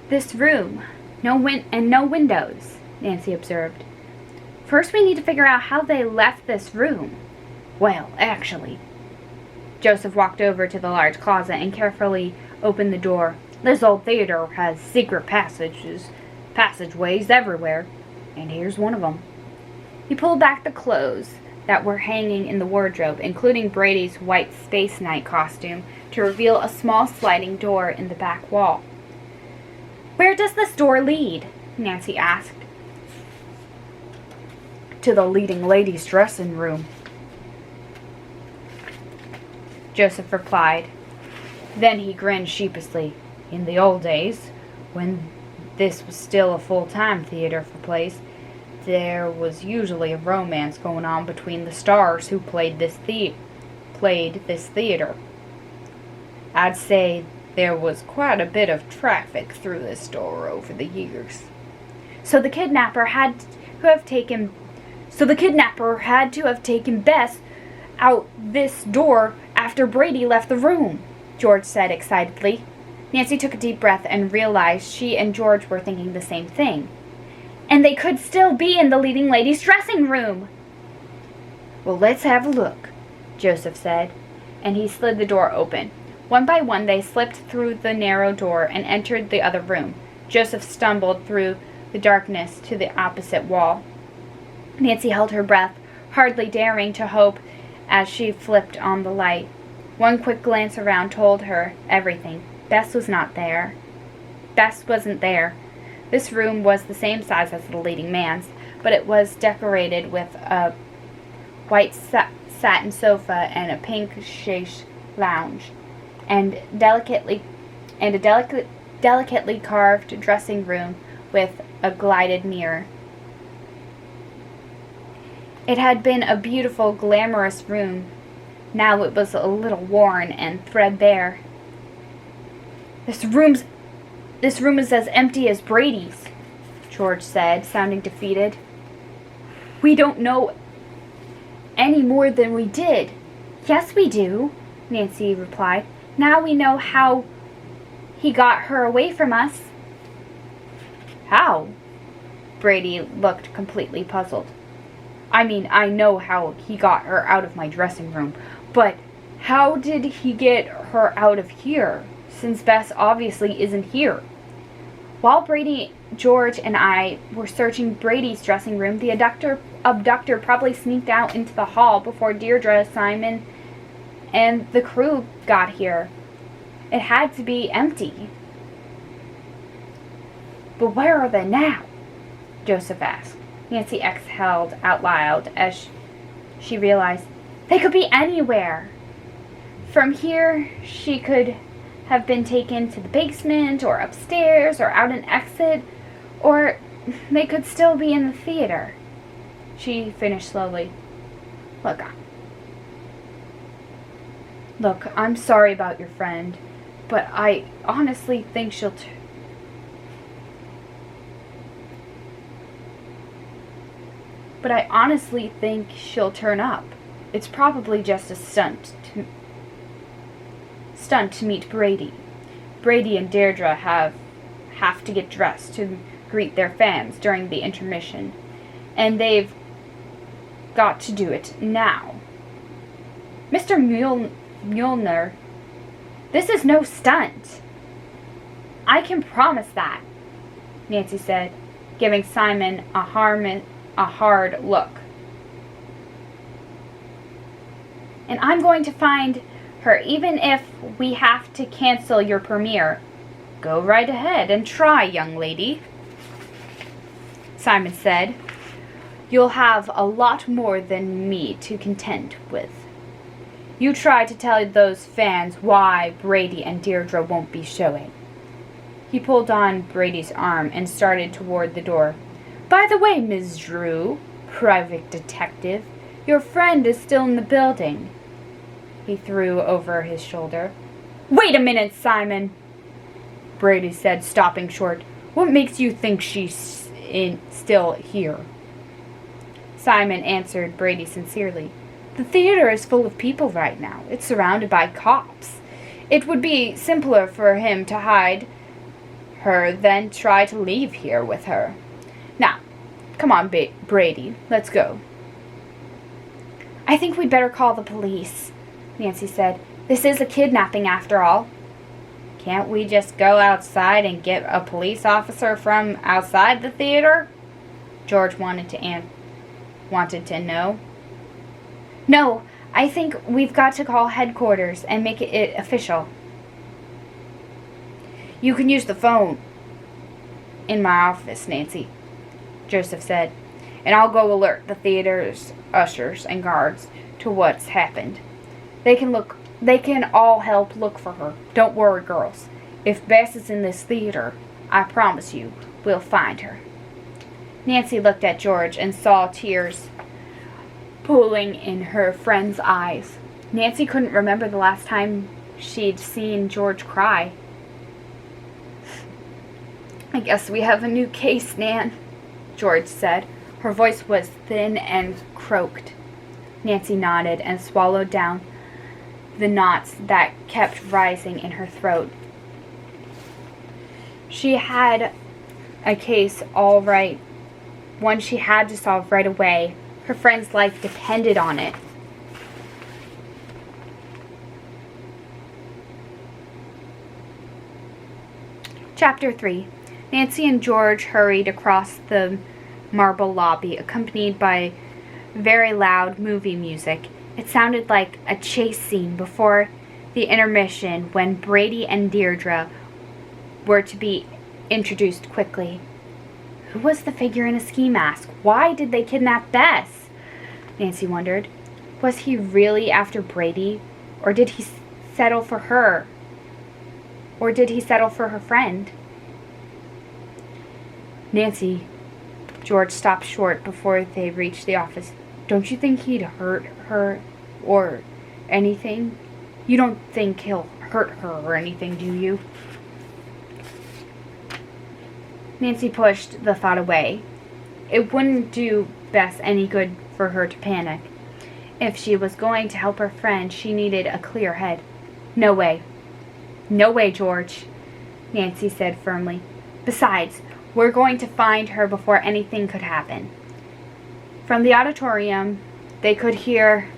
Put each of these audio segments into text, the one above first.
This room. No windows, Nancy observed. First we need to figure out how they left this room. Well, actually. Joseph walked over to the large closet and carefully opened the door. This old theater has secret passageways everywhere, and here's one of them. He pulled back the clothes that were hanging in the wardrobe, including Brady's white Space Knight costume, to reveal a small sliding door in the back wall. Where does this door lead? Nancy asked. To the leading lady's dressing room, Joseph replied. Then he grinned sheepishly. In the old days, when this was still a full-time theater for plays, there was usually a romance going on between the stars who played this theater. I'd say there was quite a bit of traffic through this door over the years. So the kidnapper had to have taken Bess out this door after Brady left the room, George said excitedly. Nancy took a deep breath and realized she and George were thinking the same thing. And they could still be in the leading lady's dressing room. Well, let's have a look, Joseph said, and he slid the door open. One by one they slipped through the narrow door and entered the other room. Joseph stumbled through the darkness to the opposite wall. Nancy held her breath, hardly daring to hope as she flipped on the light. One quick glance around told her everything. Bess was not there. Bess wasn't there. This room was the same size as the leading man's, but it was decorated with a white satin sofa and a pink chaise lounge, and a delicately carved dressing room with a gilded mirror. It had been a beautiful, glamorous room. Now it was a little worn and threadbare. This room is as empty as Brady's, George said, sounding defeated. We don't know any more than we did. Yes, we do, Nancy replied. Now we know how he got her away from us. How? Brady looked completely puzzled. I mean, I know how he got her out of my dressing room, but how did he get her out of here, since Bess obviously isn't here? While Brady, George, and I were searching Brady's dressing room, the abductor probably sneaked out into the hall before Deirdre, Simon, and the crew got here. It had to be empty. But where are they now? Joseph asked. Nancy exhaled out loud as she realized they could be anywhere. From here, she could have been taken to the basement or upstairs or out an exit, or they could still be in the theater. She finished slowly. Look, I'm sorry about your friend, but I honestly think she'll turn up. It's probably just a stunt to meet Brady. Brady and Deirdre have to get dressed to greet their fans during the intermission, and they've got to do it now. Mr. Mueller, this is no stunt. I can promise that, Nancy said, giving Simon a hard look. And I'm going to find her, even if we have to cancel your premiere. Go right ahead and try, young lady, Simon said. You'll have a lot more than me to contend with. You try to tell those fans why Brady and Deirdre won't be showing. He pulled on Brady's arm and started toward the door. By the way, Ms. Drew, private detective, your friend is still in the building. He threw over his shoulder. Wait a minute, Simon, Brady said, stopping short. What makes you think she's still here? Simon answered Brady sincerely. The theater is full of people right now. It's surrounded by cops. It would be simpler for him to hide her than try to leave here with her. Now, come on, Brady, let's go. I think we'd better call the police, Nancy said. This is a kidnapping after all. Can't we just go outside and get a police officer from outside the theater? George wanted to know. No, I think we've got to call headquarters and make it official. You can use the phone in my office, Nancy, Joseph said, and I'll go alert the theater's ushers and guards to what's happened. They can all help look for her. Don't worry, girls. If Bess is in this theater, I promise you, we'll find her. Nancy looked at George and saw tears pooling in her friend's eyes. Nancy couldn't remember the last time she'd seen George cry. I guess we have a new case, Nan, George said. Her voice was thin and croaked. Nancy nodded and swallowed down the knots that kept rising in her throat. She had a case all right, one she had to solve right away. Her friend's life depended on it. Chapter 3. Nancy and George hurried across the marble lobby, accompanied by very loud movie music. It sounded like a chase scene before the intermission when Brady and Deirdre were to be introduced quickly. Who was the figure in a ski mask? Why did they kidnap Bess? Nancy wondered. Was he really after Brady? Or did he settle for her? Or did he settle for her friend? Nancy, George stopped short before they reached the office. Don't you think he'd hurt her or anything? You don't think he'll hurt her or anything, do you? Nancy pushed the thought away. It wouldn't do Bess any good for her to panic. If she was going to help her friend, she needed a clear head. No way. No way, George, Nancy said firmly. Besides, we're going to find her before anything could happen. From the auditorium, they could hear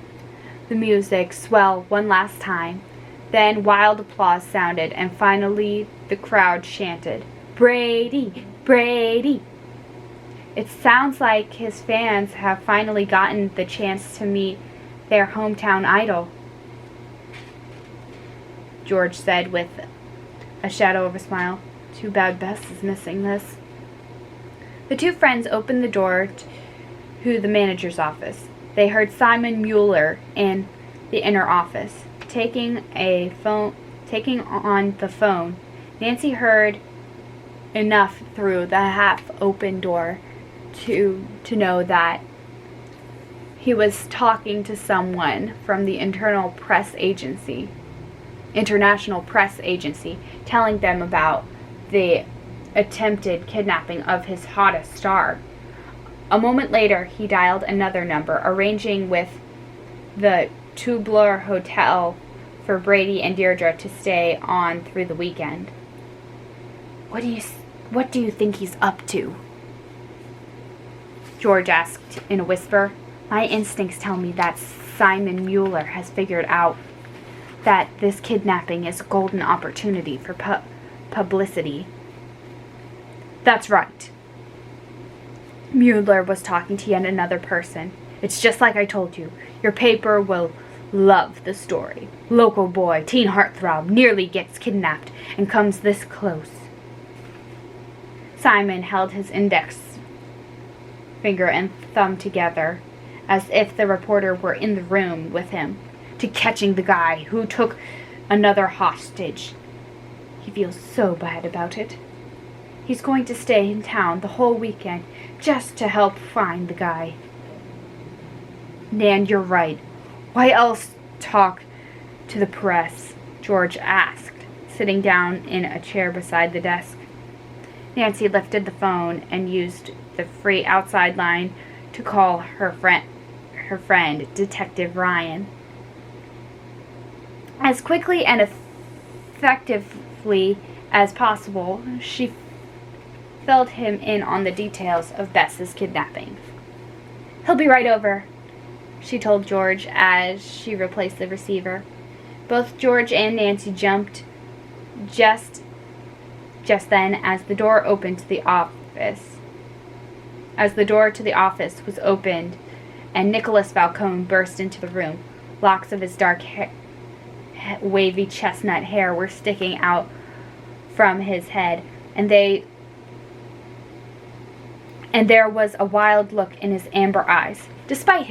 the music swell one last time. Then wild applause sounded, and finally the crowd chanted, Brady! Brady! It sounds like his fans have finally gotten the chance to meet their hometown idol, George said with a shadow of a smile. Too bad Bess is missing this. The two friends opened the door to the manager's office. They heard Simon Mueller in the inner office, taking on the phone. Nancy heard enough through the half-open door to know that he was talking to someone from the International Press Agency, telling them about the attempted kidnapping of his hottest star. A moment later, he dialed another number, arranging with the Tubler Hotel for Brady and Deirdre to stay on through the weekend. What do you think he's up to? George asked in a whisper. My instincts tell me that Simon Mueller has figured out that this kidnapping is a golden opportunity for publicity. That's right. Mueller was talking to yet another person. It's just like I told you. Your paper will love the story. Local boy, teen heartthrob, nearly gets kidnapped and comes this close. Simon held his index finger and thumb together as if the reporter were in the room with him, to catching the guy who took another hostage. He feels so bad about it. He's going to stay in town the whole weekend just to help find the guy. Nan, you're right. Why else talk to the press? George asked, sitting down in a chair beside the desk. Nancy lifted the phone and used the free outside line to call her friend, Detective Ryan. As quickly and effectively as possible, she filled him in on the details of Bess's kidnapping. "He'll be right over," she told George as she replaced the receiver. Both George and Nancy jumped just then as the door opened to the office. As the door to the office was opened, and Nicholas Falcone burst into the room. Locks of his dark wavy chestnut hair were sticking out from his head, and there was a wild look in his amber eyes. Despite